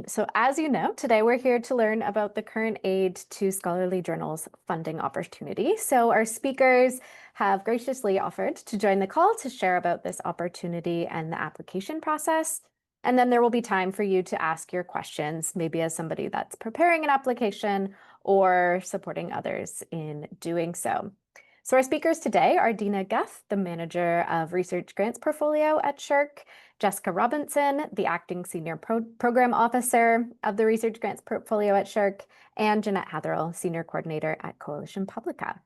So as you know, today we're here to learn about the current aid to scholarly journals funding opportunity. So our speakers have graciously offered to join the call to share about this opportunity and the application process. And then there will be time for you to ask your questions, maybe as somebody that's preparing an application or supporting others in doing so. So our speakers today are Dina Guth, the Manager of Research Grants Portfolio at SSHRC, Jessica Robinson, the Acting Senior Program Officer of the Research Grants Portfolio at SSHRC, and Jeanette Hatherell, Senior Coordinator at Coalition Publica.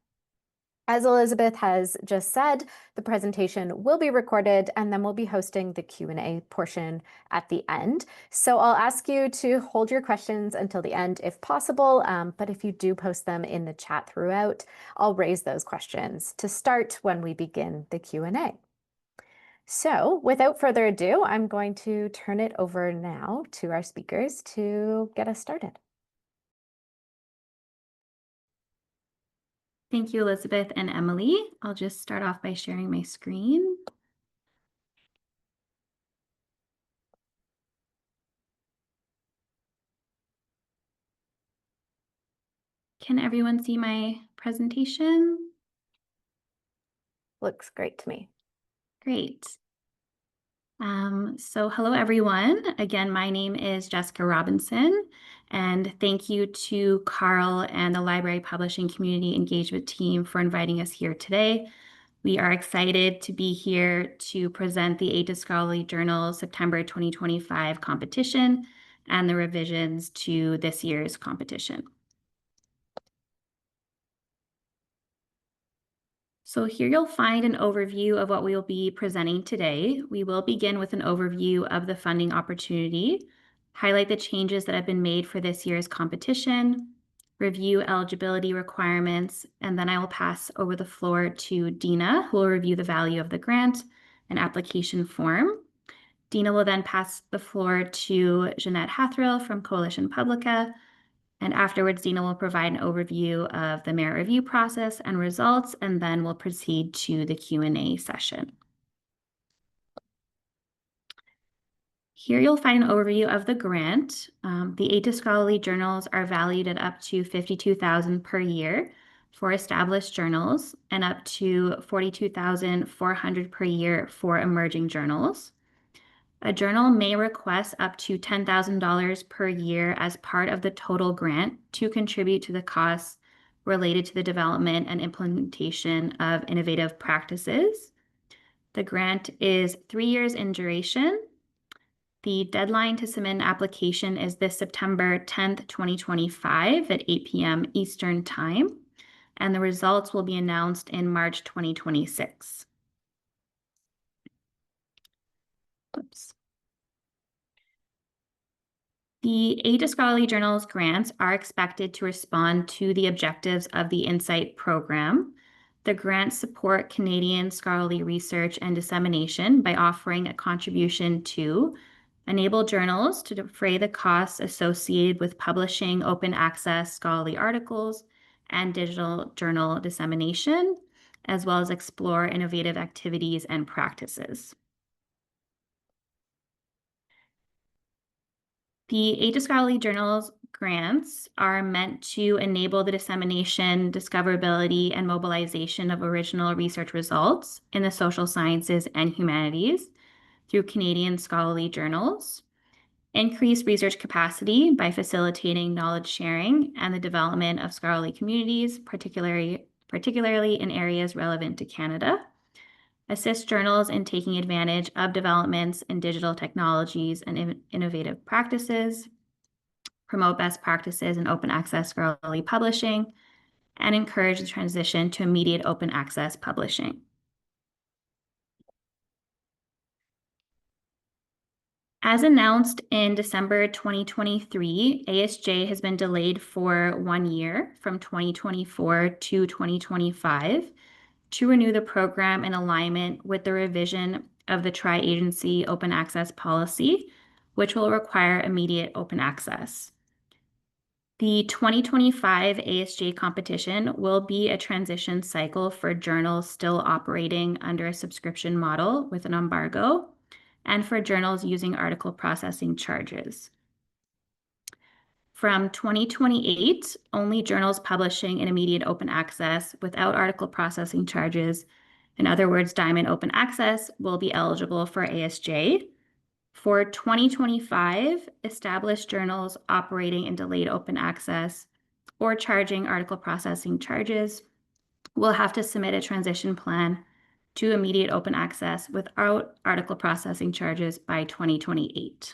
As Elizabeth has just said, the presentation will be recorded and then we'll be hosting the Q&A portion at the end. So I'll ask you to hold your questions until the end if possible, but if you do post them in the chat throughout, I'll raise those questions to start when we begin the Q&A. So without further ado, I'm going to turn it over now to our speakers to get us started. Thank you, Elizabeth and Emily. I'll just start off by sharing my screen. Can everyone see my presentation? Looks great to me. Great. So hello, everyone. Again, my name is Jessica Robinson, and thank you to Carl and the Library Publishing Community Engagement Team for inviting us here today. We are excited to be here to present the Aid to Scholarly Journals September 2025 competition and the revisions to this year's competition. So here you'll find an overview of what we will be presenting today. We will begin with an overview of the funding opportunity, highlight the changes that have been made for this year's competition, review eligibility requirements, and then I will pass over the floor to Dina, who will review the value of the grant and application form. Dina will then pass the floor to Jeanette Hatherell from Coalition Publica, and afterwards, Dina will provide an overview of the merit review process and results, and then we'll proceed to the Q&A session. Here you'll find an overview of the grant. The Aid to Scholarly Journals are valued at up to $52,000 per year for established journals and up to $42,400 per year for emerging journals. A journal may request up to $10,000 per year as part of the total grant to contribute to the costs related to the development and implementation of innovative practices. The grant is 3 years in duration. The deadline to submit an application is this September 10th, 2025 at 8 p.m. Eastern Time, and the results will be announced in March 2026. Oops. The Aid to Scholarly Journals grants are expected to respond to the objectives of the Insight program. The grants support Canadian scholarly research and dissemination by offering a contribution to enable journals to defray the costs associated with publishing open access scholarly articles and digital journal dissemination, as well as explore innovative activities and practices. The Aid to Scholarly Journals grants are meant to enable the dissemination, discoverability, and mobilization of original research results in the social sciences and humanities through Canadian scholarly journals, increase research capacity by facilitating knowledge sharing and the development of scholarly communities, particularly in areas relevant to Canada, assist journals in taking advantage of developments in digital technologies and innovative practices, promote best practices in open access scholarly publishing, and encourage the transition to immediate open access publishing. As announced in December 2023, ASJ has been delayed for 1 year from 2024 to 2025 to renew the program in alignment with the revision of the Tri-Agency Open Access Policy, which will require immediate open access. The 2025 ASJ competition will be a transition cycle for journals still operating under a subscription model with an embargo, and for journals using article processing charges. From 2028, only journals publishing in immediate open access without article processing charges, in other words, Diamond Open Access, will be eligible for ASJ. For 2025, established journals operating in delayed open access or charging article processing charges will have to submit a transition plan to immediate open access without article processing charges by 2028.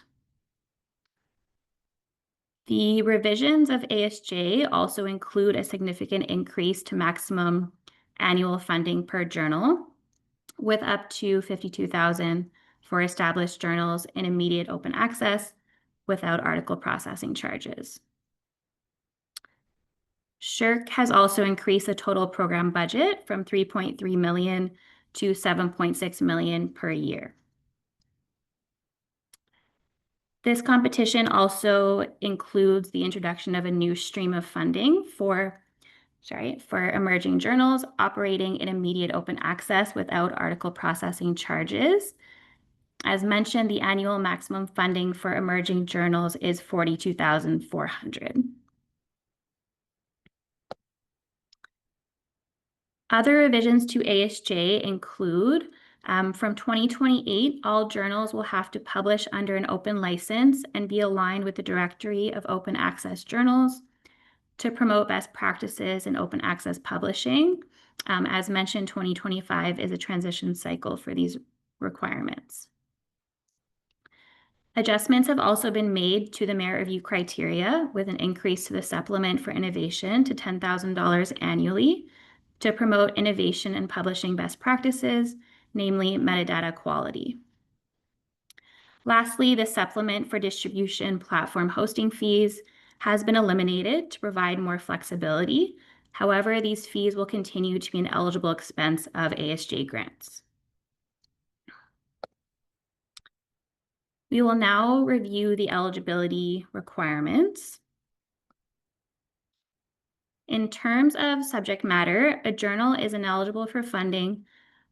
The revisions of ASJ also include a significant increase to maximum annual funding per journal, with up to $52,000 for established journals in immediate open access without article processing charges. SSHRC has also increased the total program budget from $3.3 million to $7.6 million per year. This competition also includes the introduction of a new stream of funding for emerging journals operating in immediate open access without article processing charges. As mentioned, the annual maximum funding for emerging journals is $42,400. Other revisions to ASJ include from 2028, all journals will have to publish under an open license and be aligned with the Directory of Open Access Journals to promote best practices in open access publishing. As mentioned, 2025 is a transition cycle for these requirements. Adjustments have also been made to the merit review criteria with an increase to the supplement for innovation to $10,000 annually to promote innovation and publishing best practices, namely metadata quality. Lastly, the supplement for distribution platform hosting fees has been eliminated to provide more flexibility. However, these fees will continue to be an eligible expense of ASJ grants. We will now review the eligibility requirements. In terms of subject matter, a journal is ineligible for funding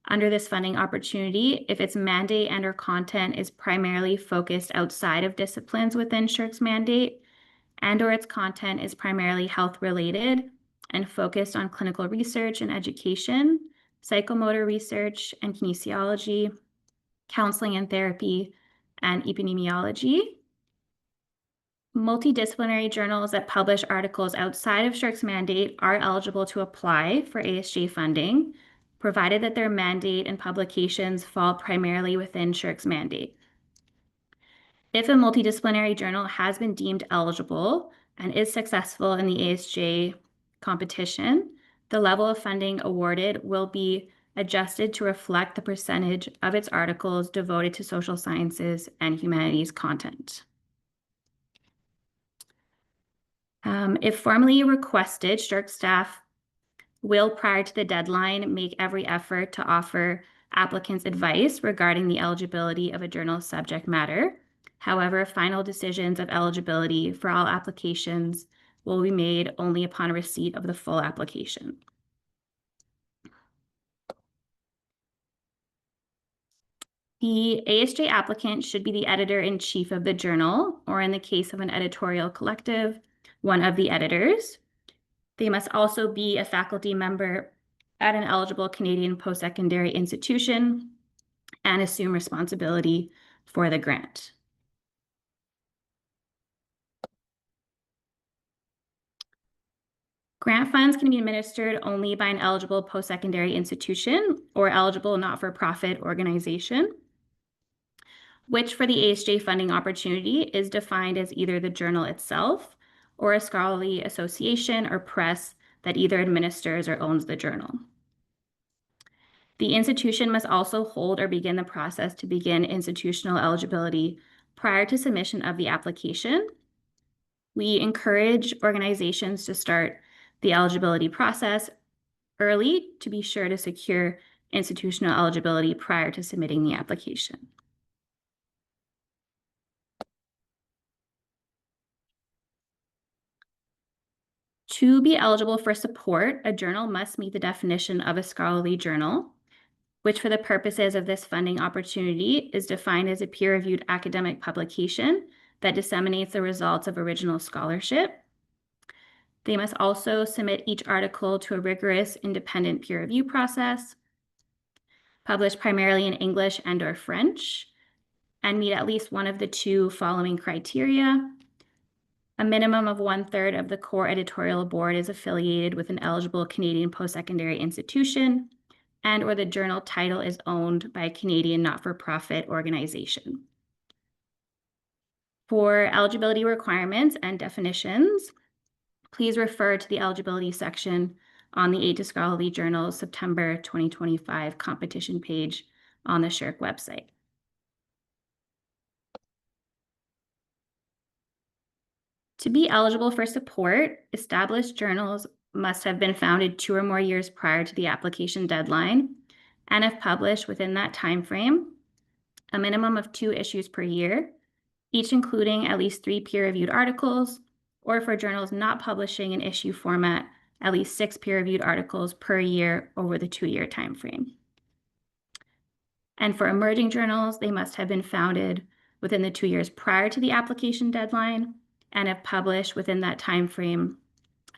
under this funding opportunity if its mandate and/or content is primarily focused outside of disciplines within SSHRC's mandate, and/or its content is primarily health-related and focused on clinical research and education, psychomotor research and kinesiology, counseling and therapy, and epidemiology. Multidisciplinary journals that publish articles outside of SSHRC's mandate are eligible to apply for ASJ funding, provided that their mandate and publications fall primarily within SSHRC's mandate. If a multidisciplinary journal has been deemed eligible and is successful in the ASJ competition, the level of funding awarded will be adjusted to reflect the percentage of its articles devoted to social sciences and humanities content. If formally requested, SSHRC staff will, prior to the deadline, make every effort to offer applicants advice regarding the eligibility of a journal's subject matter. However, final decisions of eligibility for all applications will be made only upon receipt of the full application. The ASJ applicant should be the editor-in-chief of the journal, or in the case of an editorial collective, one of the editors. They must also be a faculty member at an eligible Canadian post-secondary institution and assume responsibility for the grant. Grant funds can be administered only by an eligible post-secondary institution or eligible not-for-profit organization, which for the ASJ funding opportunity is defined as either the journal itself or a scholarly association or press that either administers or owns the journal. The institution must also hold or begin the process to begin institutional eligibility prior to submission of the application. We encourage organizations to start the eligibility process early to be sure to secure institutional eligibility prior to submitting the application. To be eligible for support, a journal must meet the definition of a scholarly journal, which for the purposes of this funding opportunity is defined as a peer-reviewed academic publication that disseminates the results of original scholarship. They must also submit each article to a rigorous independent peer review process, publish primarily in English and/or French, and meet at least one of the two following criteria. A minimum of 1/3 of the core editorial board is affiliated with an eligible Canadian post-secondary institution, and/or the journal title is owned by a Canadian not-for-profit organization. For eligibility requirements and definitions, please refer to the eligibility section on the Aid to Scholarly Journal's September 2025 competition page on the SSHRC website. To be eligible for support, established journals must have been founded 2 or more years prior to the application deadline and have published within that time frame a minimum of 2 issues per year, each including at least 3 peer-reviewed articles, or for journals not publishing in issue format, at least 6 peer-reviewed articles per year over the 2-year time frame. And for emerging journals, they must have been founded within the 2 years prior to the application deadline and have published within that time frame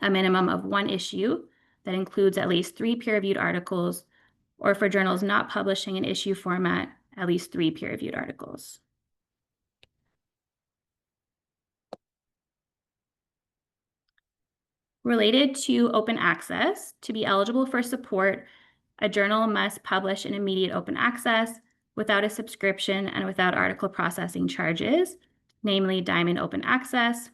a minimum of 1 issue that includes at least 3 peer-reviewed articles, or for journals not publishing in issue format, at least 3 peer-reviewed articles. Related to open access, to be eligible for support, a journal must publish in immediate open access without a subscription and without article processing charges, namely Diamond Open Access,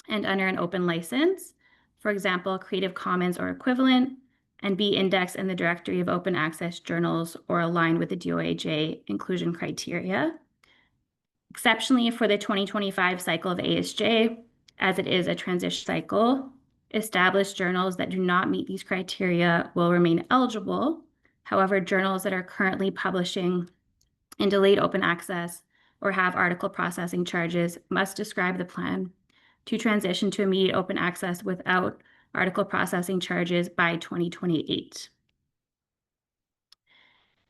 and under an open license, for example, Creative Commons or equivalent, and be indexed in the directory of open access journals or aligned with the DOAJ inclusion criteria. Exceptionally, for the 2025 cycle of ASJ, as it is a transition cycle, established journals that do not meet these criteria will remain eligible. However, journals that are currently publishing in delayed open access or have article processing charges must describe the plan to transition to immediate open access without article processing charges by 2028.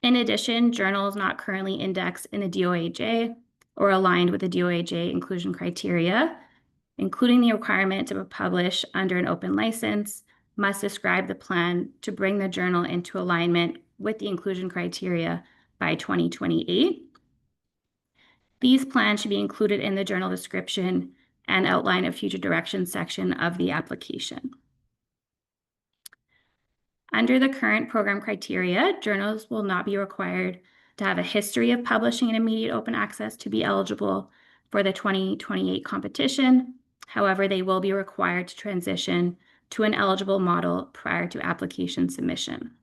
In addition, journals not currently indexed in the DOAJ or aligned with the DOAJ inclusion criteria, including the requirement to publish under an open license, must describe the plan to bring the journal into alignment with the inclusion criteria by 2028. These plans should be included in the journal description and outline a future direction section of the application. Under the current program criteria, journals will not be required to have a history of publishing in immediate open access to be eligible for the 2028 competition. However, they will be required to transition to an eligible model prior to application submission.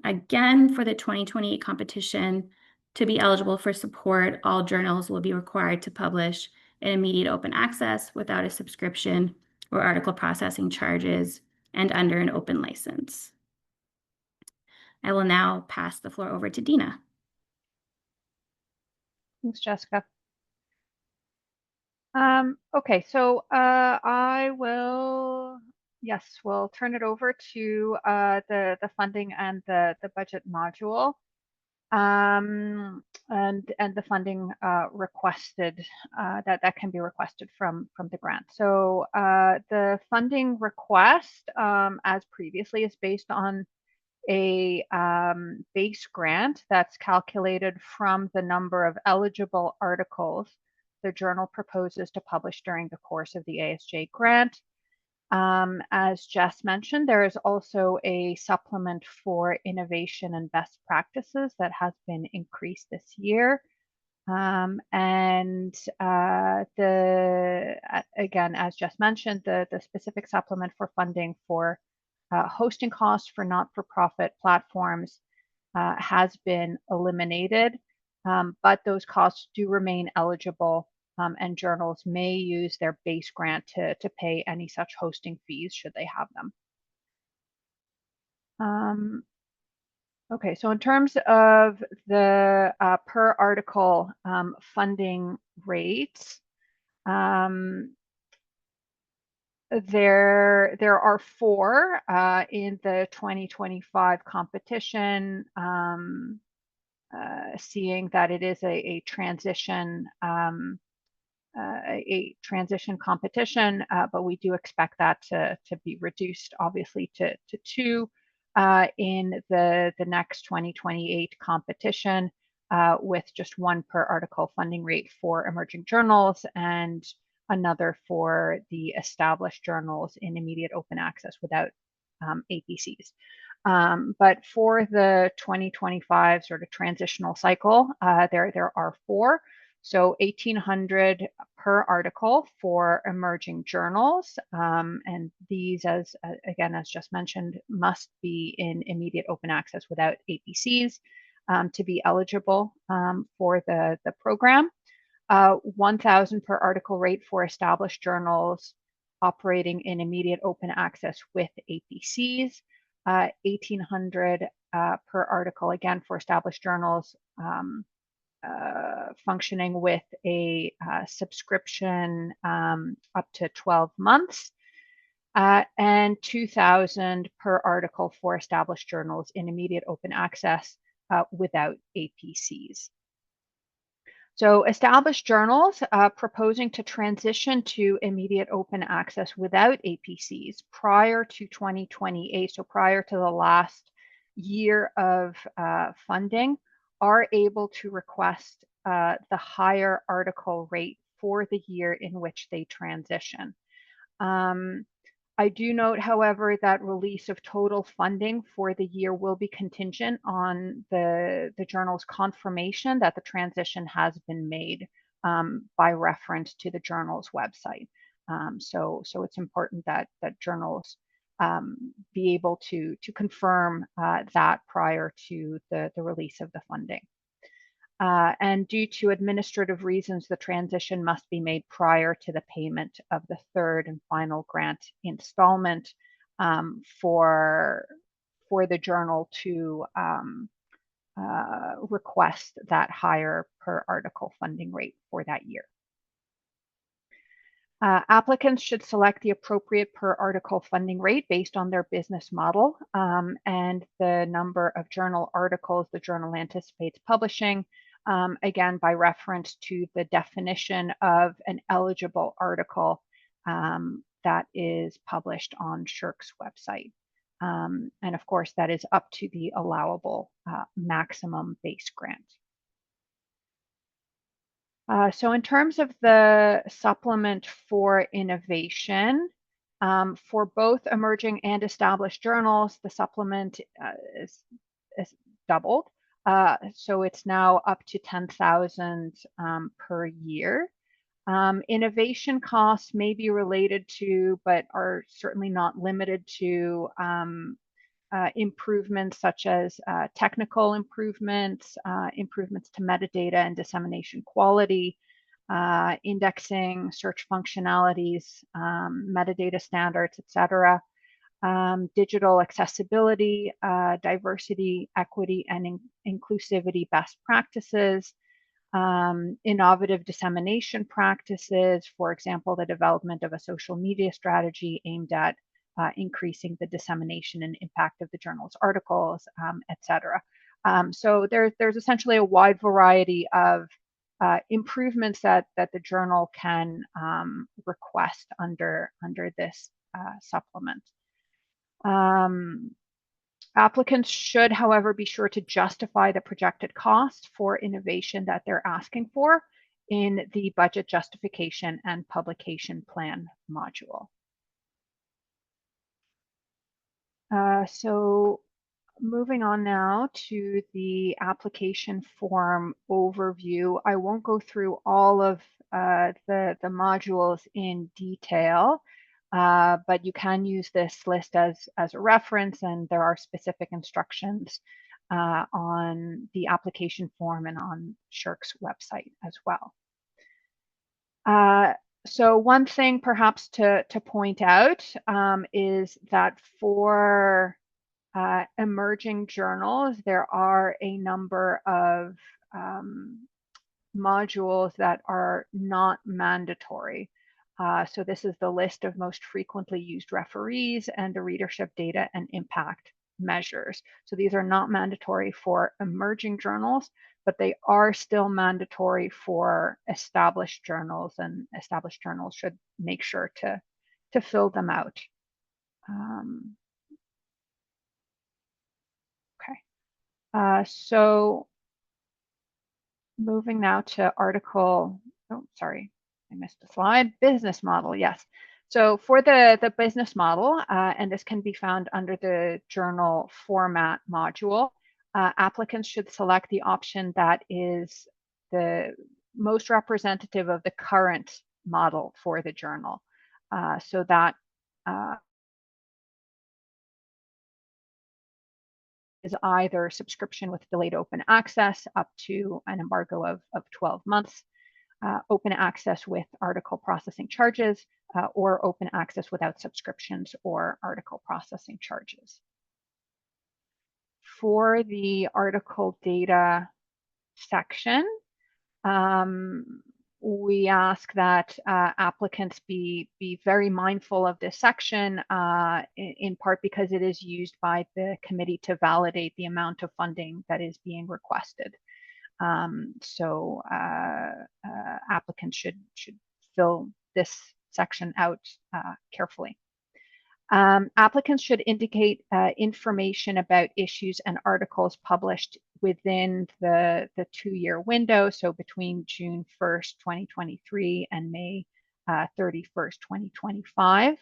Again, for the 2028 competition, to be eligible for support, all journals will be required to publish in immediate open access without a subscription or article processing charges and under an open license. I will now pass the floor over to Dina. Thanks, Jessica. Okay, so I will, yes, we'll turn it over to the funding and the budget module, and the funding requested that can be requested from the grant. So the funding request, as previously, is based on a base grant that's calculated from the number of eligible articles the journal proposes to publish during the course of the ASJ grant. As Jess mentioned, there is also a supplement for innovation and best practices that has been increased this year. Again, as Jess mentioned, the specific supplement for funding for hosting costs for not-for-profit platforms has been eliminated, but those costs do remain eligible, and journals may use their base grant to pay any such hosting fees should they have them. Okay, so in terms of the per article funding rates, there are 4 in the 2025 competition. seeing that it is a transition competition, but we do expect that to be reduced, obviously, to 2 in the next 2028 competition, with just 1 per article funding rate for emerging journals and another for the established journals in immediate open access without APCs. But for the 2025 sort of transitional cycle, there are 4. So 1,800 per article for emerging journals. And these, as just mentioned, must be in immediate open access without APCs to be eligible for the program. 1,000 per article rate for established journals operating in immediate open access with APCs. 1,800 per article, again, for established journals functioning with a subscription up to 12 months, and 2,000 per article for established journals in immediate open access without APCs. So established journals proposing to transition to immediate open access without APCs prior to 2028, so prior to the last year of funding, are able to request the higher article rate for the year in which they transition. I do note, however, that release of total funding for the year will be contingent on the journal's confirmation that the transition has been made by reference to the journal's website. So it's important that journals be able to confirm that prior to the release of the funding. And due to administrative reasons, the transition must be made prior to the payment of the 3rd and final grant installment for the journal to request that higher per article funding rate for that year. Applicants should select the appropriate per article funding rate based on their business model and the number of journal articles the journal anticipates publishing, again, by reference to the definition of an eligible article that is published on SSHRC's website. And of course, that is up to the allowable maximum base grant. So in terms of the supplement for innovation, for both emerging and established journals, the supplement is doubled. So it's now up to 10,000 per year. Innovation costs may be related to, but are certainly not limited to, improvements such as technical improvements, improvements to metadata and dissemination quality, indexing, search functionalities, metadata standards, etc., digital accessibility, diversity, equity, and inclusivity best practices, innovative dissemination practices, for example, the development of a social media strategy aimed at increasing the dissemination and impact of the journal's articles, etc. So there's essentially a wide variety of improvements that the journal can request under this supplement. Applicants should, however, be sure to justify the projected cost for innovation that they're asking for in the budget justification and publication plan module. So moving on now to the application form overview. I won't go through all of the modules in detail, but you can use this list as a reference, and there are specific instructions on the application form and on SSHRC's website as well. So one thing perhaps to point out is that for emerging journals, there are a number of modules that are not mandatory. So this is the list of most frequently used referees and the readership data and impact measures. So these are not mandatory for emerging journals, but they are still mandatory for established journals, and established journals should make sure to fill them out. Okay, so moving now to article, oh, sorry, I missed a slide, business model, yes. So for the business model, and this can be found under the journal format module, applicants should select the option that is the most representative of the current model for the journal. So that is either subscription with delayed open access up to an embargo of 12 months, open access with article processing charges, or open access without subscriptions or article processing charges. For the article data section, we ask that applicants be very mindful of this section, in part because it is used by the committee to validate the amount of funding that is being requested. So applicants should fill this section out carefully. Applicants should indicate information about issues and articles published within the 2-year window, so between June 1st, 2023 and May 31st, 2025.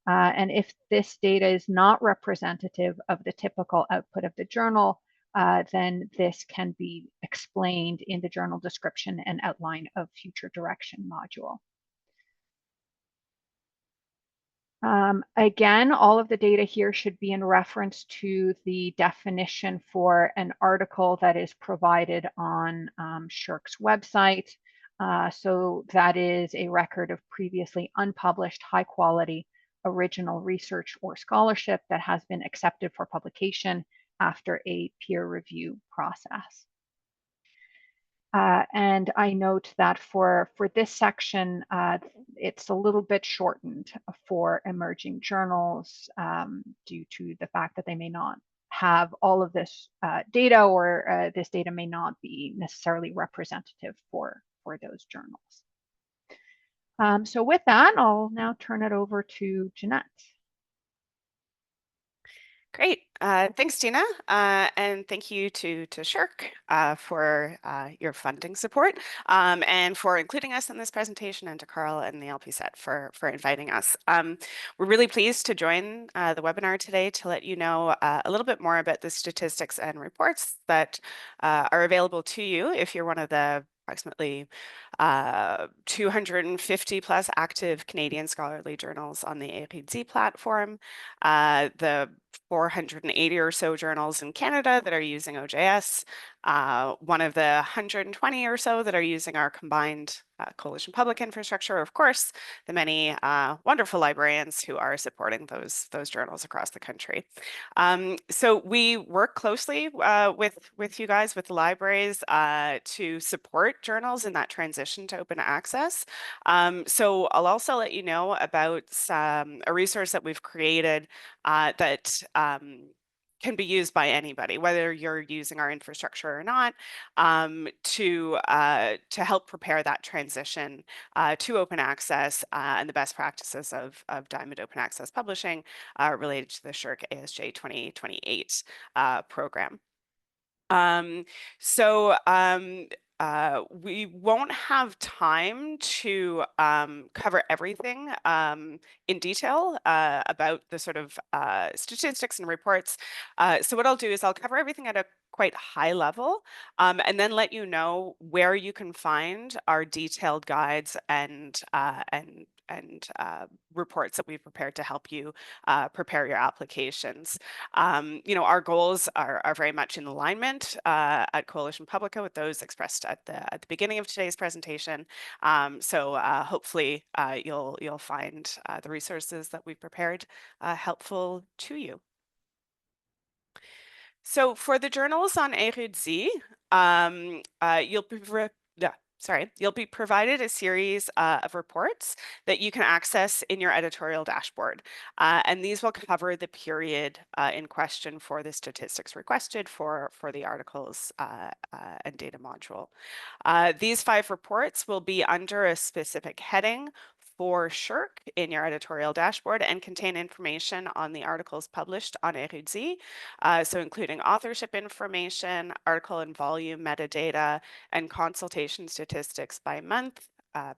And if this data is not representative of the typical output of the journal, then this can be explained in the journal description and outline of future direction module. Again, all of the data here should be in reference to the definition for an article that is provided on SSHRC's website. So that is a record of previously unpublished, high quality, original research or scholarship that has been accepted for publication after a peer review process. And I note that for this section, it's a little bit shortened for emerging journals due to the fact that they may not have all of this data, or this data may not be necessarily representative for those journals. So with that, I'll now turn it over to Jeanette. Great. Thanks, Tina. And thank you to SSHRC for your funding support, and for including us in this presentation, and to Carl and the LPSET for inviting us. We're really pleased to join the webinar today to let you know a little bit more about the statistics and reports that are available to you if you're one of the approximately 250 plus active Canadian scholarly journals on the Humanities platform, the 480 or so journals in Canada that are using OJS, one of the 120 or so that are using our combined Coalition Public infrastructure, of course, the many wonderful librarians who are supporting those journals across the country. So we work closely with you guys, with the libraries, to support journals in that transition to open access. So I'll also let you know about a resource that we've created that can be used by anybody, whether you're using our infrastructure or not, to help prepare that transition to open access, and the best practices of Diamond Open Access Publishing related to the SSHRC ASJ 2028 program. We won't have time to cover everything in detail about the sort of statistics and reports. So what I'll do is I'll cover everything at a quite high level, and then let you know where you can find our detailed guides and reports that we've prepared to help you prepare your applications. You know, our goals are very much in alignment at Coalition Publica with those expressed at the beginning of today's presentation. So hopefully you'll find the resources that we've prepared helpful to you. So for the journals on Erudzi, you'll be provided a series of reports that you can access in your editorial dashboard. And these will cover the period in question for the statistics requested for the articles and data module. These 5 reports will be under a specific heading for SSHRC in your editorial dashboard and contain information on the articles published on Érudit, so including authorship information, article and volume metadata, and consultation statistics by month,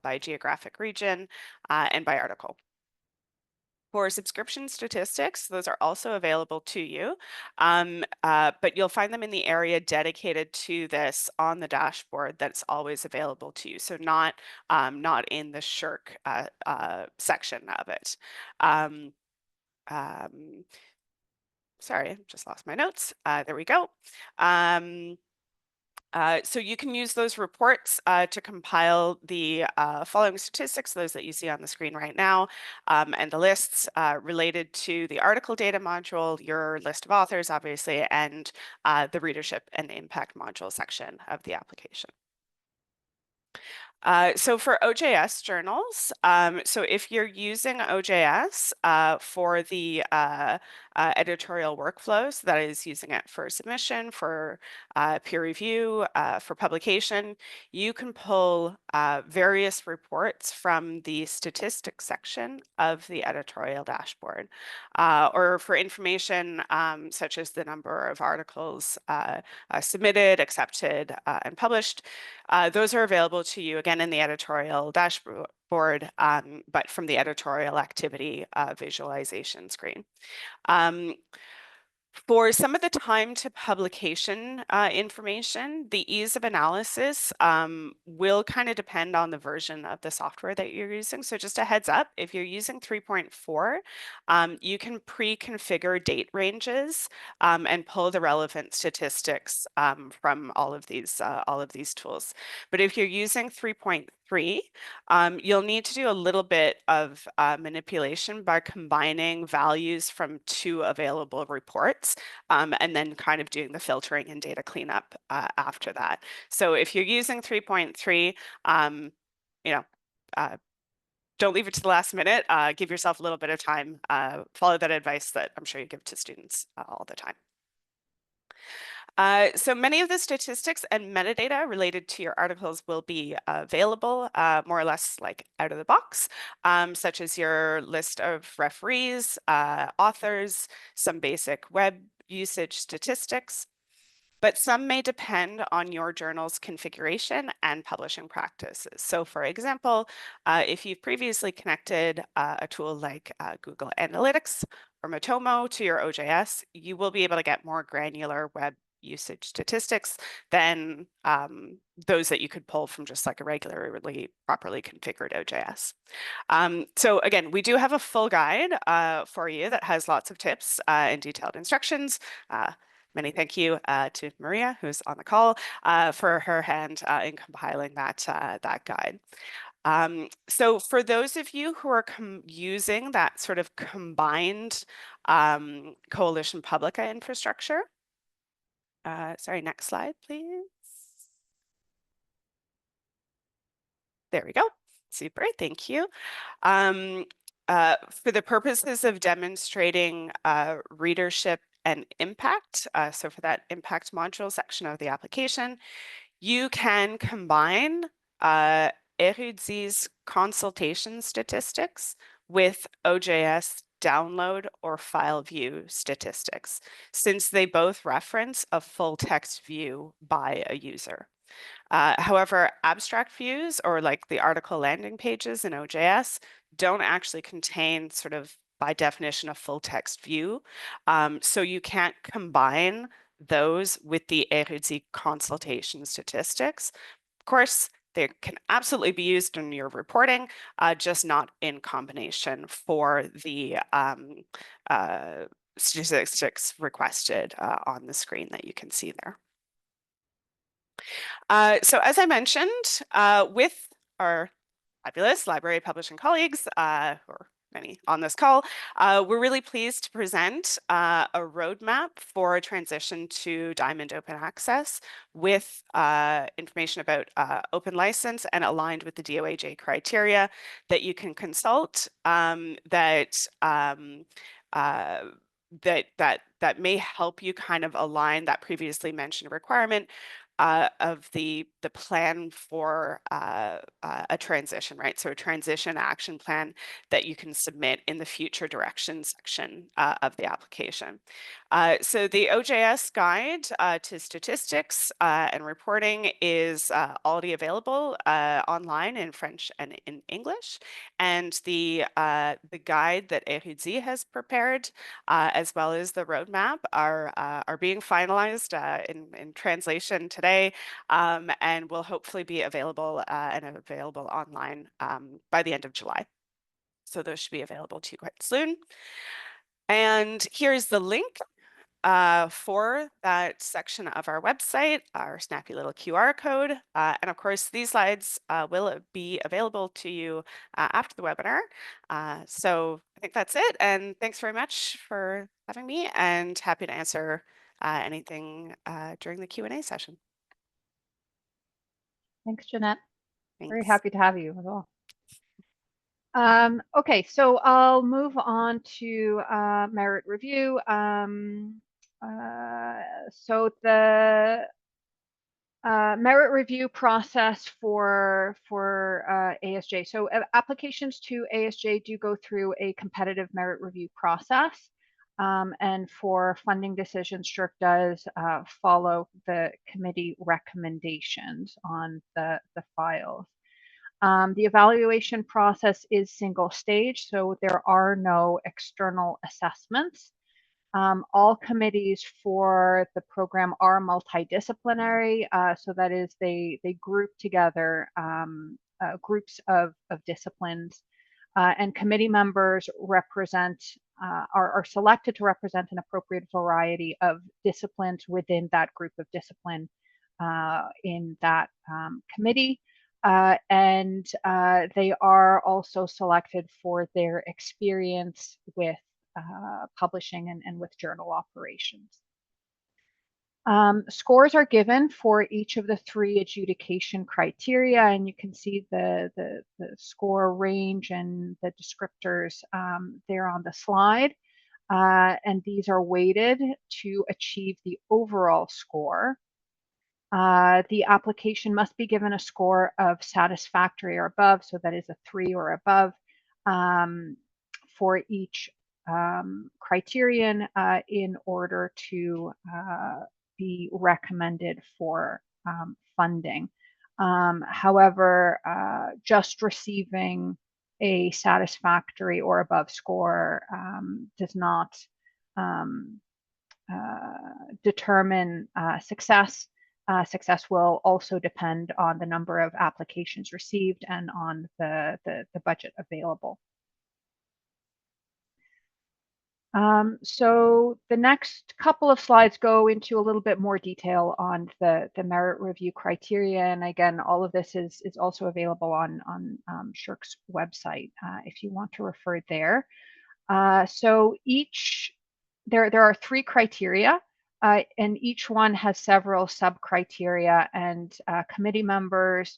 by geographic region, and by article. For subscription statistics, those are also available to you, but you'll find them in the area dedicated to this on the dashboard that's always available to you. So not in the SSHRC section of it. Sorry, just lost my notes. There we go. So you can use those reports to compile the following statistics, those that you see on the screen right now, and the lists related to the article data module, your list of authors, obviously, and the readership and impact module section of the application. So for OJS journals, so if you're using OJS for the editorial workflows, that is using it for submission, for peer review, for publication, you can pull various reports from the statistics section of the editorial dashboard, or for information such as the number of articles submitted, accepted, and published. Those are available to you again in the editorial dashboard, but from the editorial activity visualization screen. For some of the time to publication information, the ease of analysis will kind of depend on the version of the software that you're using. So just a heads up, if you're using 3.4, you can pre-configure date ranges and pull the relevant statistics from all of these tools. But if you're using 3.3, you'll need to do a little bit of manipulation by combining values from 2 available reports and then kind of doing the filtering and data cleanup after that. So if you're using 3.3, don't leave it to the last minute. Give yourself a little bit of time. Follow that advice that I'm sure you give to students all the time. So many of the statistics and metadata related to your articles will be available more or less like out of the box, such as your list of referees, authors, some basic web usage statistics, but some may depend on your journal's configuration and publishing practices. So for example, if you've previously connected a tool like Google Analytics or Matomo to your OJS, you will be able to get more granular web usage statistics than those that you could pull from just like a regularly properly configured OJS. So again, we do have a full guide for you that has lots of tips and detailed instructions. Many thank you to Maria, who's on the call, for her hand in compiling that guide. So for those of you who are using that sort of combined Coalition Publica infrastructure, sorry, next slide, please. There we go. Super, thank you. For the purposes of demonstrating readership and impact, so for that impact module section of the application, you can combine Érudit's consultation statistics with OJS download or file view statistics, since they both reference a full text view by a user. However, abstract views or like the article landing pages in OJS don't actually contain sort of by definition a full text view. So you can't combine those with the Érudit consultation statistics. Of course, they can absolutely be used in your reporting, just not in combination for the statistics requested on the screen that you can see there. So as I mentioned, with our fabulous library publishing colleagues, who are many on this call, we're really pleased to present a roadmap for a transition to Diamond Open Access with information about open license and aligned with the DOAJ criteria that you can consult that may help you kind of align that previously mentioned requirement of the plan for a transition, right? So a transition action plan that you can submit in the future direction section of the application. So the OJS guide to statistics and reporting is already available online in French and in English, and the guide that Erizi has prepared, as well as the roadmap, are being finalized in translation today, and will hopefully be available online by the end of July. So those should be available to you quite soon. And here's the link for that section of our website, our snappy little QR code. And of course, these slides will be available to you after the webinar. So I think that's it. And thanks very much for having me, and happy to answer anything during the Q&A session. Thanks, Jeanette. Thanks. Very happy to have you as well. Okay, so I'll move on to merit review. So the merit review process for ASJ. So applications to ASJ do go through a competitive merit review process. And for funding decisions, SSHRC does follow the committee recommendations on the files. The evaluation process is single stage, so there are no external assessments. All committees for the program are multidisciplinary, so that is they group together groups of disciplines, and committee members are selected to represent an appropriate variety of disciplines within that group of discipline in that committee. And they are also selected for their experience with publishing and with journal operations. Scores are given for each of the 3 adjudication criteria, and you can see the score range and the descriptors there on the slide. And these are weighted to achieve the overall score. The application must be given a score of satisfactory or above, so that is a 3 or above for each criterion in order to be recommended for funding. However, just receiving a satisfactory or above score does not determine success. Success will also depend on the number of applications received and on the budget available. So the next couple of slides go into a little bit more detail on the merit review criteria. And again, all of this is also available on SSHRC's website if you want to refer there. So there are 3 criteria. And each one has several sub-criteria, and committee members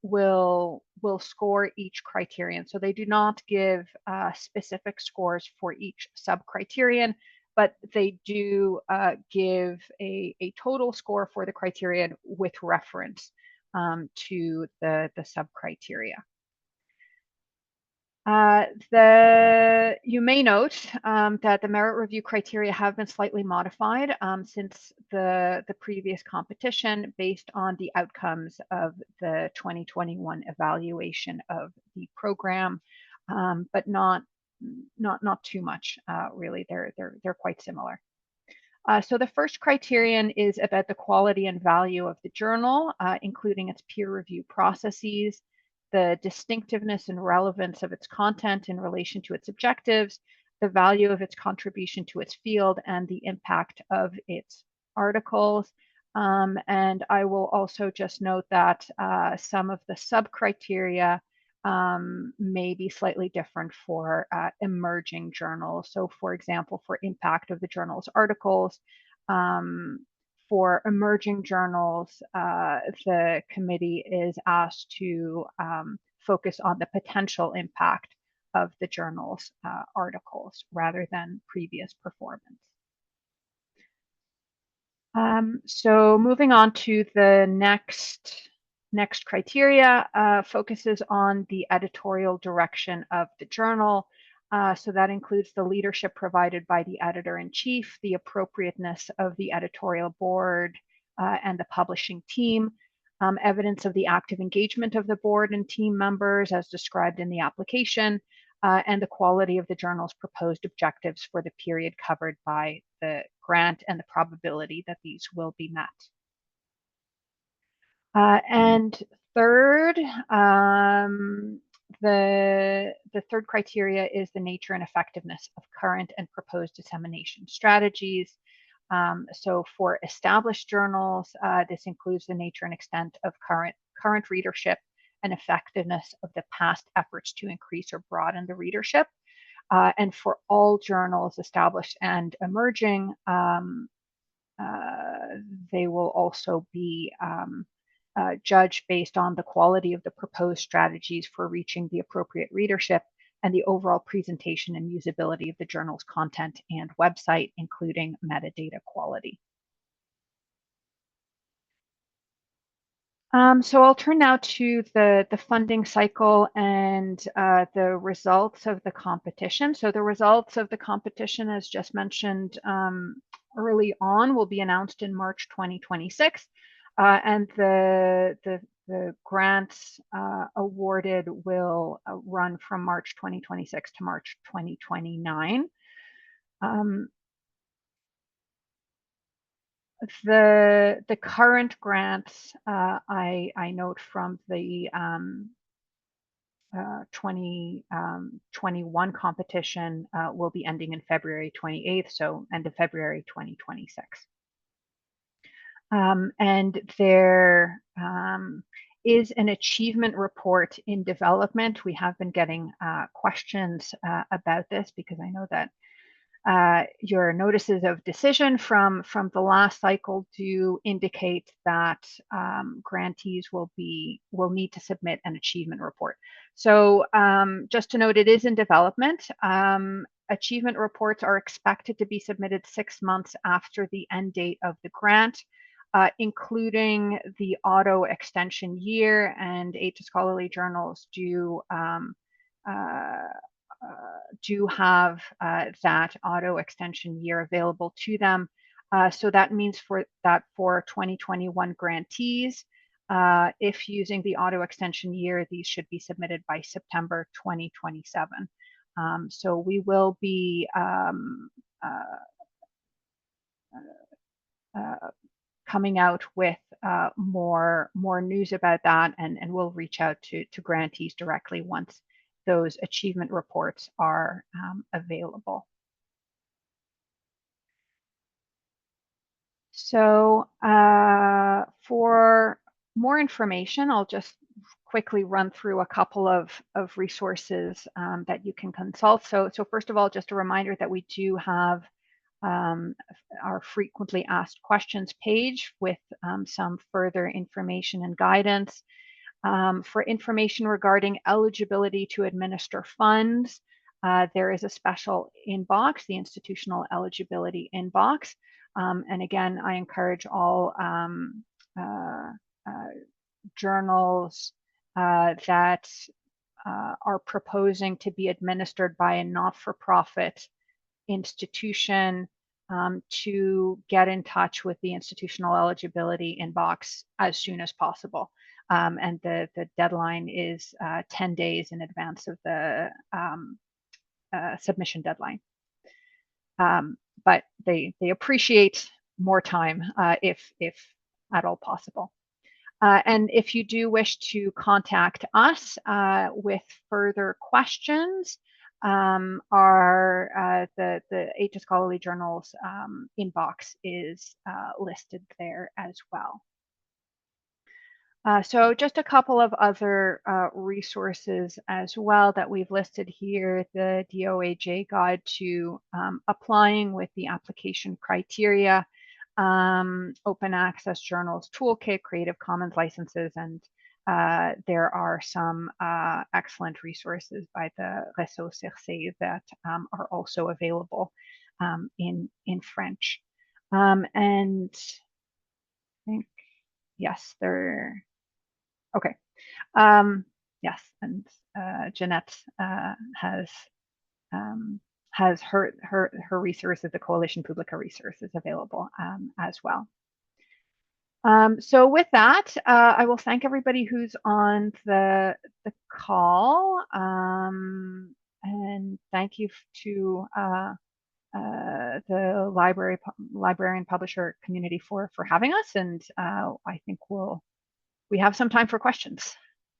will score each criterion. So they do not give specific scores for each sub-criterion, but they do give a total score for the criterion with reference to the sub-criteria. You may note that the merit review criteria have been slightly modified since the previous competition based on the outcomes of the 2021 evaluation of the program, but not too much really. They're quite similar. So the first criterion is about the quality and value of the journal, including its peer review processes, the distinctiveness and relevance of its content in relation to its objectives, the value of its contribution to its field, and the impact of its articles. And I will also just note that some of the sub-criteria may be slightly different for emerging journals. So for example, for impact of the journal's articles, for emerging journals, the committee is asked to focus on the potential impact of the journal's articles rather than previous performance. So moving on to the next criteria, focuses on the editorial direction of the journal. So that includes the leadership provided by the editor-in-chief, the appropriateness of the editorial board and the publishing team, evidence of the active engagement of the board and team members as described in the application, and the quality of the journal's proposed objectives for the period covered by the grant and the probability that these will be met. And third, the third criteria is the nature and effectiveness of current and proposed dissemination strategies. So for established journals, this includes the nature and extent of current readership and effectiveness of the past efforts to increase or broaden the readership. And for all journals, established and emerging, they will also be judged based on the quality of the proposed strategies for reaching the appropriate readership and the overall presentation and usability of the journal's content and website, including metadata quality. So I'll turn now to the funding cycle and the results of the competition. So the results of the competition, as just mentioned early on, will be announced in March 2026. And the grants awarded will run from March 2026 to March 2029. The current grants, I note from the 2021 competition will be ending in February 28th, so end of February 2026. And there is an achievement report in development. We have been getting questions about this because I know that your notices of decision from the last cycle do indicate that grantees will need to submit an achievement report. So just to note, it is in development. Achievement reports are expected to be submitted 6 months after the end date of the grant, including the auto extension year, and Aid to Scholarly Journals do have that auto extension year available to them. So that means for 2021 grantees, if using the auto extension year, these should be submitted by September 2027. So we will be coming out with more news about that, and we'll reach out to grantees directly once those achievement reports are available. So for more information, I'll just quickly run through a couple of resources that you can consult. So first of all, just a reminder that we do have our frequently asked questions page with some further information and guidance. For information regarding eligibility to administer funds, there is a special inbox, the institutional eligibility inbox. And again, I encourage all journals that are proposing to be administered by a not-for-profit institution to get in touch with the institutional eligibility inbox as soon as possible. And the deadline is 10 days in advance of the submission deadline. But they appreciate more time if at all possible. And if you do wish to contact us with further questions, the Aid to Scholarly Journals inbox is listed there as well. So just a couple of other resources as well that we've listed here. The DOAJ guide to applying with the application criteria, open access journals toolkit, Creative Commons licenses, and there are some excellent resources by the SSHRC that are also available in French. And I think, yes, they're okay. Yes, and Jeanette has her resources, the Coalition Publica resources available as well. So with that, I will thank everybody who's on the call, and thank you to the librarian publisher community for having us. And I think we have some time for questions.